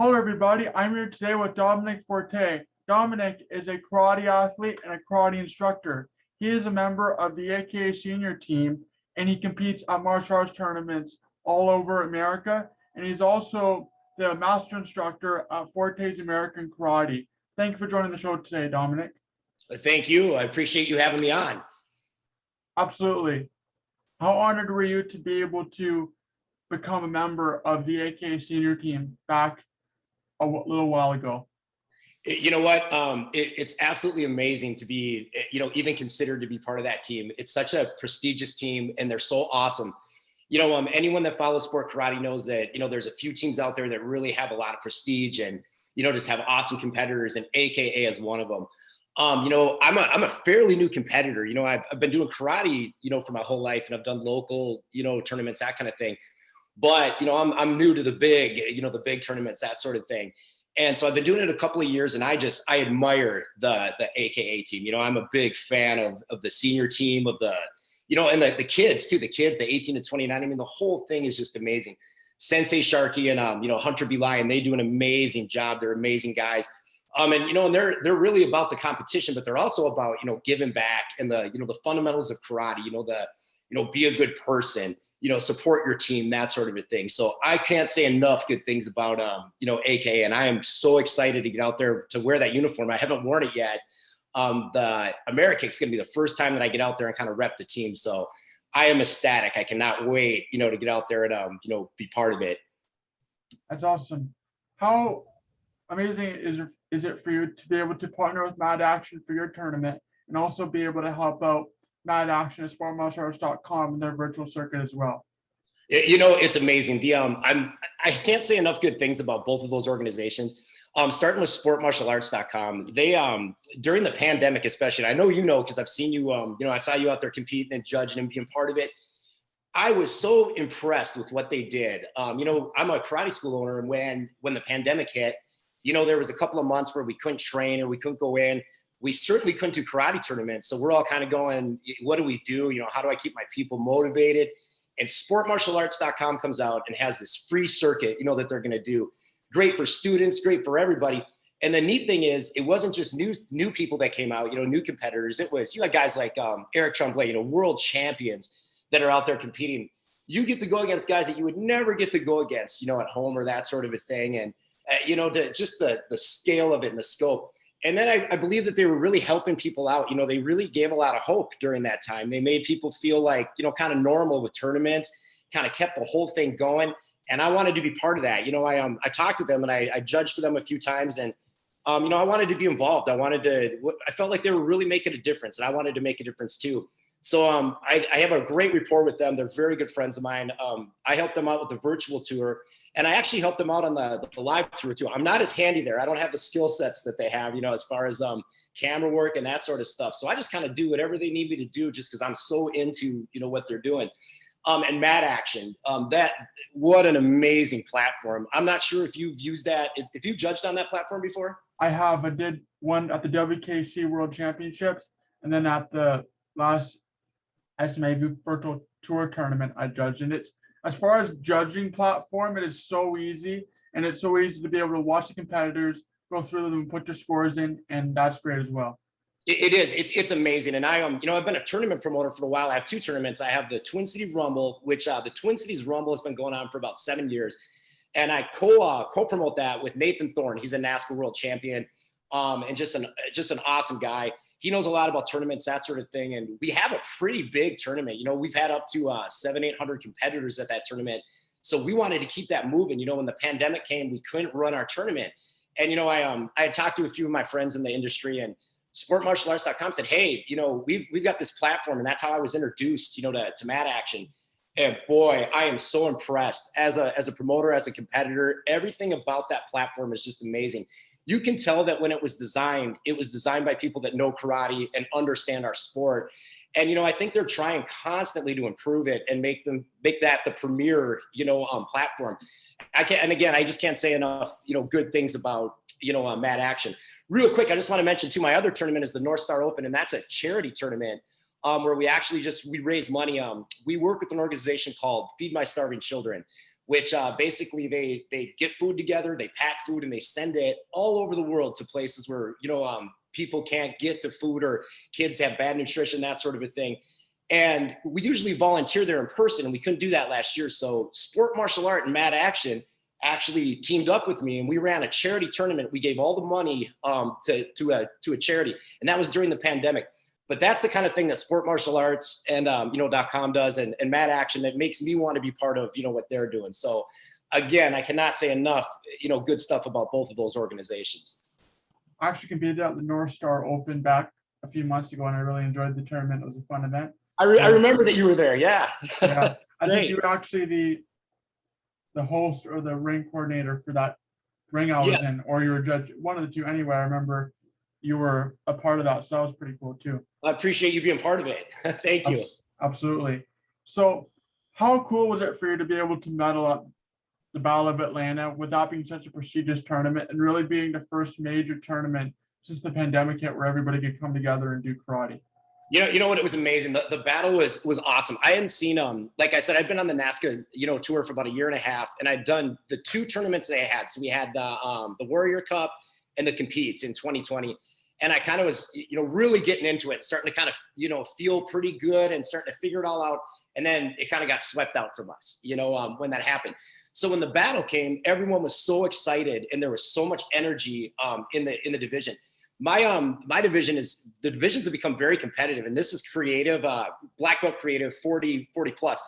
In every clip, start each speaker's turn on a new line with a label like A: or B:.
A: Hello, everybody. I'm here today with Dominic Forte. Dominic is a karate athlete and a karate instructor. He is a member of the AKA senior team, and he competes at martial arts tournaments all over America. And he's also the master instructor at Forte's American Karate. Thank you for joining the show today, Dominic.
B: Thank you. I appreciate you having me on.
A: Absolutely. How honored were you to be able to become a member of the AKA senior team back a little while ago?
B: You know what? It's absolutely amazing to be, even considered to be part of that team. It's such a prestigious team, and they're so awesome. Anyone that follows sport karate knows that, there's a few teams out there that really have a lot of prestige and, just have awesome competitors, and AKA is one of them. I'm a fairly new competitor. I've been doing karate, for my whole life, and I've done local, tournaments, that kind of thing. But, I'm new to the big tournaments, that sort of thing. And so I've been doing it a couple of years, and I admire the AKA team. I'm a big fan of the senior team, of the, and the kids too, the 18 to 29. I mean, the whole thing is just amazing. Sensei Sharkey and, Hunter B. Lyon, they do an amazing job. They're amazing guys. And they're really about the competition, but they're also about, giving back and the fundamentals of karate, be a good person, support your team, that sort of a thing. So I can't say enough good things about, AKA, and I am so excited to get out there to wear that uniform. I haven't worn it yet. The Amerikick's going to be the first time that I get out there and kind of rep the team. So I am ecstatic. I cannot wait, to get out there and, be part of it.
A: That's awesome. How amazing is it for you to be able to partner with Mad Action for your tournament and also be able to help out Mad Action at sportmartialarts.com and their virtual circuit as well?
B: It's amazing. I can't say enough good things about both of those organizations. Starting with sportmartialarts.com, they during the pandemic especially, and I know because I've seen you, I saw you out there competing and judging and being part of it. I was so impressed with what they did. I'm a karate school owner, and when the pandemic hit, there was a couple of months where we couldn't train or we couldn't go in. We certainly couldn't do karate tournaments. So we're all kind of going, what do we do? How do I keep my people motivated? And sportmartialarts.com comes out and has this free circuit, that they're going to do. Great for students, great for everybody. And the neat thing is, it wasn't just new people that came out, new competitors. It was, had guys like Eric Tremblay, world champions that are out there competing. You get to go against guys that you would never get to go against, at home or that sort of a thing. And, just the scale of it and the scope. And then I believe that they were really helping people out. They really gave a lot of hope during that time. They made people feel like, kind of normal with tournaments, kind of kept the whole thing going. And I wanted to be part of that. I talked to them and I judged for them a few times, and, I wanted to be involved. I felt like they were really making a difference, and I wanted to make a difference too. So I have a great rapport with them. They're very good friends of mine. I helped them out with the virtual tour, and I actually helped them out on the live tour too. I'm not as handy there. I don't have the skill sets that they have, as far as camera work and that sort of stuff. So I just kind of do whatever they need me to do, just because I'm so into, what they're doing. And Mad Action, what an amazing platform. I'm not sure if you've used that, if you judged on that platform before.
A: I have. I did one at the WKC World Championships, and then at the last SMA virtual tour tournament I judged. And it's, as far as judging platform, it is so easy, and it's so easy to be able to watch the competitors, go through them and put your scores in, and that's great as well.
B: It is. It's amazing. And I've been a tournament promoter for a while. I have two tournaments. I have the Twin City Rumble, which the Twin Cities Rumble has been going on for about 7 years. And I co-promote that with Nathan Thorne. He's a NASCAR world champion, and just an awesome guy. He knows a lot about tournaments, that sort of thing. And we have a pretty big tournament. We've had up to 700-800 competitors at that tournament. So we wanted to keep that moving. When the pandemic came, we couldn't run our tournament. And, I had talked to a few of my friends in the industry, and sportmartialarts.com said, hey, we've got this platform. And that's how I was introduced, to Mad Action. And boy, I am so impressed as a promoter, as a competitor. Everything about that platform is just amazing. You can tell that when it was designed by people that know karate and understand our sport. And, I think they're trying constantly to improve it and make that the premier, platform. I just can't say enough, good things about, Mad Action. Real quick, I just want to mention too, my other tournament is the North Star Open, and that's a charity tournament where we actually we raise money. We work with an organization called Feed My Starving Children, which basically they get food together, they pack food, and they send it all over the world to places where, people can't get to food, or kids have bad nutrition, that sort of a thing. And we usually volunteer there in person, and we couldn't do that last year. So Sport Martial Art and Mad Action actually teamed up with me, and we ran a charity tournament. We gave all the money to a charity, and that was during the pandemic. But that's the kind of thing that Sport Martial Arts and .com does, and Mad Action, that makes me want to be part of what they're doing. So again, I cannot say enough good stuff about both of those organizations.
A: I actually competed at the North Star Open back a few months ago, and I really enjoyed the tournament. It was a fun event.
B: I remember that you were there. Yeah.
A: Yeah. I think you were actually the host or the ring coordinator for that ring I was in, or you were a judge, one of the two. Anyway, I remember you were a part of that, so that was pretty cool too.
B: I appreciate you being part of it. Thank you.
A: Absolutely. So how cool was it for you to be able to medal at the Battle of Atlanta, with that being such a prestigious tournament, and really being the first major tournament since the pandemic hit where everybody could come together and do karate?
B: You know what? It was amazing. The battle was awesome. I hadn't seen like I said, I've been on the NASCA tour for about a year and a half, and I'd done the two tournaments they had. So we had the Warrior Cup and the Competes in 2020, and I kind of was really getting into it, starting to kind of feel pretty good and starting to figure it all out. And then it kind of got swept out from us, when that happened. So when the battle came, everyone was so excited, and there was so much energy in the division. My division the divisions have become very competitive, and this is creative, black belt creative, 40 plus.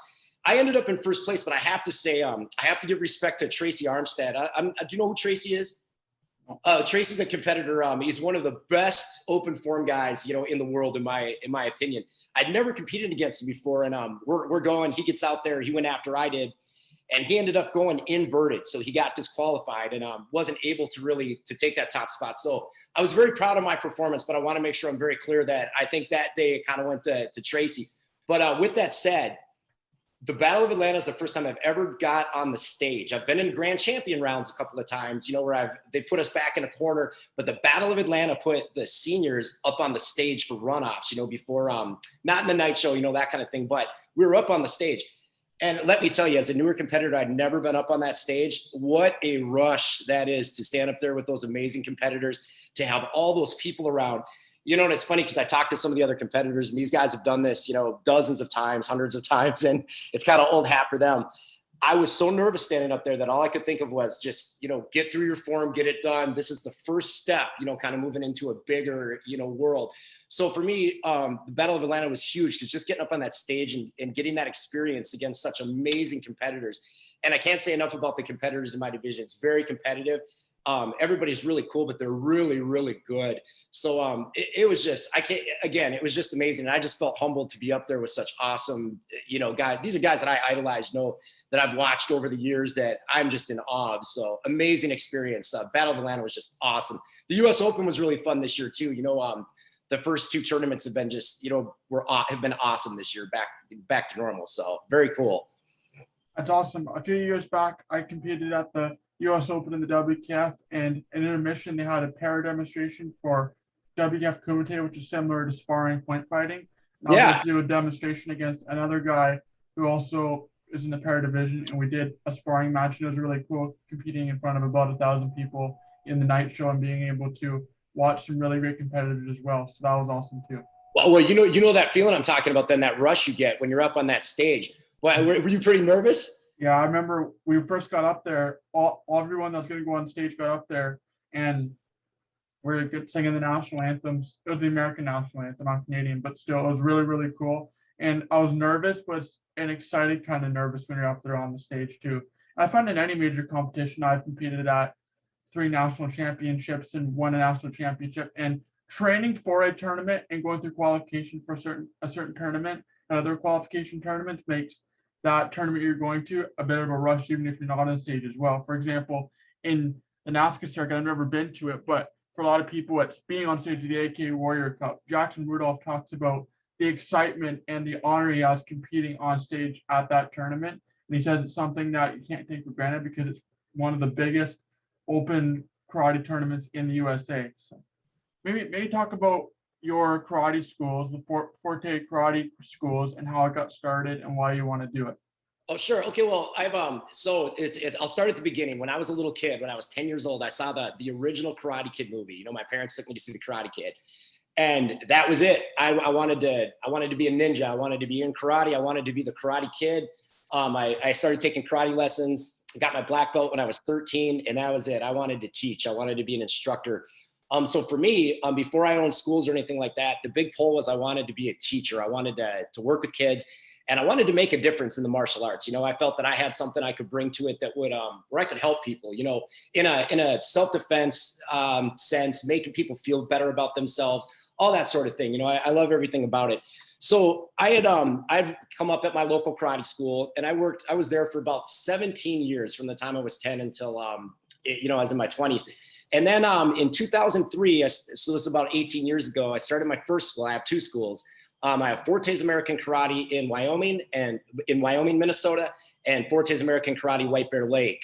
B: I ended up in first place, but I have to say, I have to give respect to Tracy Armstead. Do you know who Tracy is? Tracy's a competitor. He's one of the best open form guys, in the world, in my opinion. I'd never competed against him before, and we're going. He gets out there. He went after I did, and he ended up going inverted, so he got disqualified and wasn't able to take that top spot. So I was very proud of my performance, but I want to make sure I'm very clear that I think that day it kind of went to Tracy. But with that said, the Battle of Atlanta is the first time I've ever got on the stage. I've been in grand champion rounds a couple of times, where they put us back in a corner, but the Battle of Atlanta put the seniors up on the stage for runoffs, before, not in the night show, that kind of thing, but we were up on the stage. And let me tell you, as a newer competitor, I'd never been up on that stage. What a rush that is to stand up there with those amazing competitors, to have all those people around. And it's funny because I talked to some of the other competitors, and these guys have done this, dozens of times, hundreds of times, and it's kind of old hat for them. I was so nervous standing up there that all I could think of was just, get through your form, get it done. This is the first step, kind of moving into a bigger, world. So for me, the Battle of Atlanta was huge, because just getting up on that stage and getting that experience against such amazing competitors. And I can't say enough about the competitors in my division. It's very competitive. Everybody's really cool, but they're really, really good. So it was just, it was just amazing. And I just felt humbled to be up there with such awesome, guys. These are guys that I idolize, that I've watched over the years, that I'm just in awe of. So amazing experience. Battle of Atlanta was just awesome. The US Open was really fun this year too. The first two tournaments have been just, have been awesome this year, back to normal. So very cool.
A: That's awesome. A few years back, I competed at the US Open in the WKF, and in intermission, they had a para demonstration for WKF Kumite, which is similar to sparring point fighting. And I was able to do a demonstration against another guy who also is in the para division, and we did a sparring match, and it was really cool competing in front of about 1,000 people in the night show and being able to watch some really great competitors as well. So that was awesome too.
B: Well, you know that feeling I'm talking about, then, that rush you get when you're up on that stage. Well, were you pretty nervous?
A: Yeah, I remember we first got up there, everyone that was going to go on stage got up there, and we were singing the national anthems. It was the American national anthem. I'm Canadian, but still, it was really, really cool. And I was nervous, but an excited kind of nervous when you're up there on the stage too. I find in any major competition I've competed at 3 national championships and won a national championship, and training for a tournament and going through qualification for a certain tournament and other qualification tournaments makes that tournament you're going to a bit of a rush, even if you're not on stage as well. For example, in the NASCA circuit, I've never been to it, but for a lot of people, it's being on stage of the AK Warrior Cup. Jackson Rudolph talks about the excitement and the honor he has competing on stage at that tournament. And he says it's something that you can't take for granted, because it's one of the biggest open karate tournaments in the USA. So maybe talk about your karate schools, the Forte karate schools, and how it got started and why you want to do it.
B: Oh, sure. Okay. Well, so I'll start at the beginning. When I was a little kid, when I was 10 years old, I saw the original Karate Kid movie. You know, my parents took me to see the Karate Kid, and that was it. I wanted to be a ninja. I wanted to be in karate. I wanted to be the Karate Kid. I started taking karate lessons. I got my black belt when I was 13, and that was it. I wanted to teach. I wanted to be an instructor. So for me, before I owned schools or anything like that, the big pull was I wanted to be a teacher. I wanted to work with kids, and I wanted to make a difference in the martial arts. You know, I felt that I had something I could bring to it that would, where I could help people, you know, in a self-defense sense, making people feel better about themselves, all that sort of thing. You know, I love everything about it. So I'd come up at my local karate school, and I was there for about 17 years, from the time I was 10 until, you know, I was in my 20s. And then in 2003, so this is about 18 years ago, I started my first school. I have two schools. I have Forte's American Karate in Wyoming, Minnesota, and Forte's American Karate White Bear Lake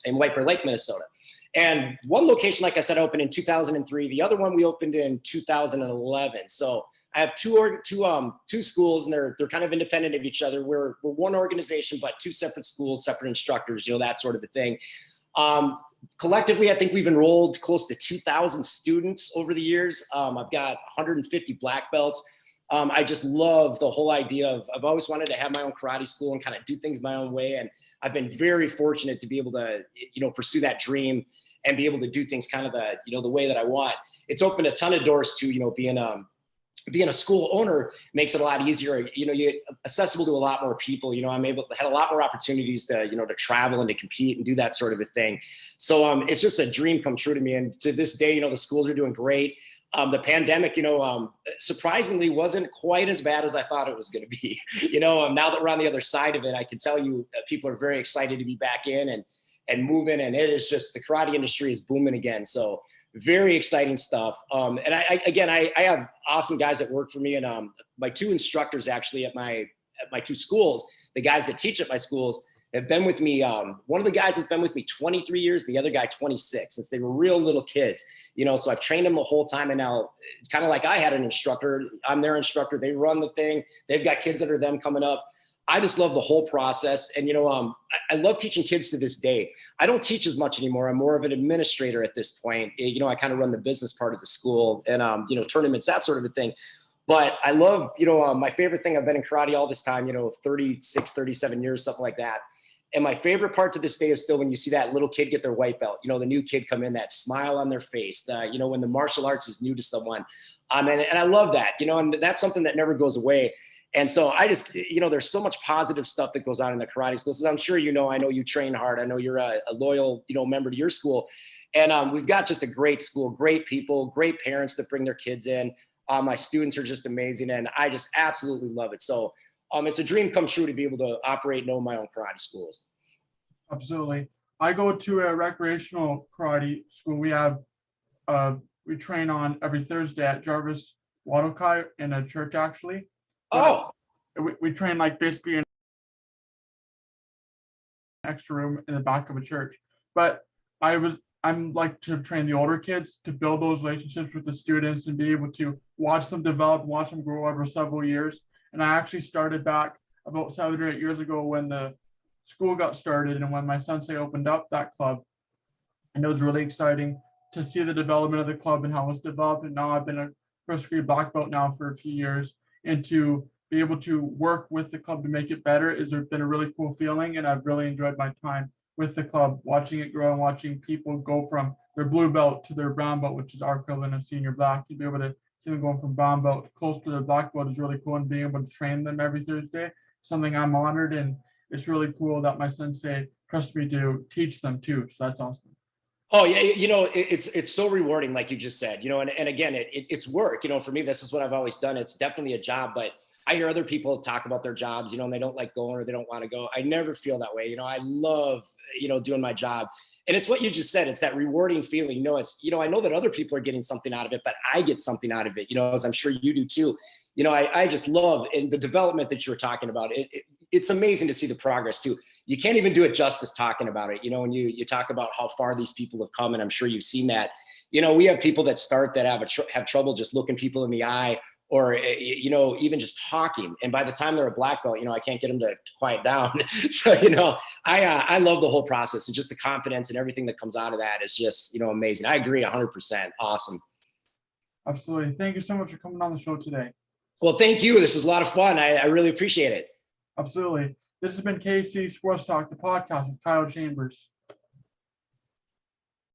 B: in White Bear Lake, Minnesota. And one location, like I said, opened in 2003. The other one we opened in 2011. So I have two schools, and they're kind of independent of each other. We're one organization, but two separate schools, separate instructors, you know, that sort of a thing. Collectively, I think we've enrolled close to 2,000 students over the years. I've got 150 black belts. I just love the whole idea of, I've always wanted to have my own karate school and kind of do things my own way. And I've been very fortunate to be able to, you know, pursue that dream and be able to do things kind of the way that I want. It's opened a ton of doors to, you know, being a school owner makes it a lot easier. You know, you're accessible to a lot more people. You know, had a lot more opportunities to, you know, to travel and to compete and do that sort of a thing. So it's just a dream come true to me. And to this day, you know, the schools are doing great. The pandemic, you know, surprisingly wasn't quite as bad as I thought it was going to be. You know, now that we're on the other side of it, I can tell you people are very excited to be back in and moving. And it is just, the karate industry is booming again. So very exciting stuff. And I have awesome guys that work for me, and my two instructors actually at my two schools, the guys that teach at my schools, have been with me. One of the guys has been with me 23 years, the other guy 26, since they were real little kids, you know, so I've trained them the whole time. And now, kind of like I had an instructor, I'm their instructor. They run the thing. They've got kids under them coming up. I just love the whole process. And, you know, I love teaching kids to this day. I don't teach as much anymore. I'm more of an administrator at this point. You know, I kind of run the business part of the school and, you know, tournaments, that sort of a thing. But I love, you know, my favorite thing, I've been in karate all this time, you know, 36, 37 years, something like that. And my favorite part to this day is still when you see that little kid get their white belt, you know, the new kid come in, that smile on their face, you know, when the martial arts is new to someone. And I love that, you know, and that's something that never goes away. And so I just, you know, there's so much positive stuff that goes on in the karate schools. So I'm sure, you know, I know you train hard. I know you're a loyal, you know, member to your school. And we've got just a great school, great people, great parents that bring their kids in. My students are just amazing, and I just absolutely love it. So it's a dream come true to be able to operate and own my own karate schools.
A: Absolutely. I go to a recreational karate school. We train on every Thursday at Jarvis Wadokai in a church, actually.
B: Oh,
A: we train like basically in an extra room in the back of a church. But I'm like to train the older kids to build those relationships with the students and be able to watch them develop, watch them grow over several years. And I actually started back about 7 or 8 years ago when the school got started and when my sensei opened up that club. And it was really exciting to see the development of the club and how it's developed. And now I've been a first degree black belt now for a few years, and to be able to work with the club to make it better has been a really cool feeling. And I've really enjoyed my time with the club, watching it grow and watching people go from their blue belt to their brown belt, which is our equivalent of senior black. To be able to see them going from brown belt close to their black belt is really cool, and being able to train them every Thursday, something I'm honored. And it's really cool that my sensei trusts me to teach them too. So that's awesome.
B: Oh yeah, you know, it's so rewarding, like you just said, you know, and again, it's work, you know, for me, this is what I've always done. It's definitely a job, but I hear other people talk about their jobs, you know, and they don't like going or they don't want to go. I never feel that way. You know, I love, you know, doing my job. And it's what you just said. It's that rewarding feeling. You know, it's, you know, I know that other people are getting something out of it, but I get something out of it, you know, as I'm sure you do too. You know, I just love, and the development that you were talking about, it's amazing to see the progress too. You can't even do it justice talking about it. You know, when you talk about how far these people have come, and I'm sure you've seen that. You know, we have people that start that have trouble just looking people in the eye, or, you know, even just talking. And by the time they're a black belt, you know, I can't get them to quiet down. So, you know, I love the whole process, and just the confidence and everything that comes out of that is just, you know, amazing. I agree 100%. Awesome.
A: Absolutely. Thank you so much for coming on the show today.
B: Well, thank you. This was a lot of fun. I really appreciate it.
A: Absolutely. This has been KC Sports Talk, the podcast with Kyle Chambers.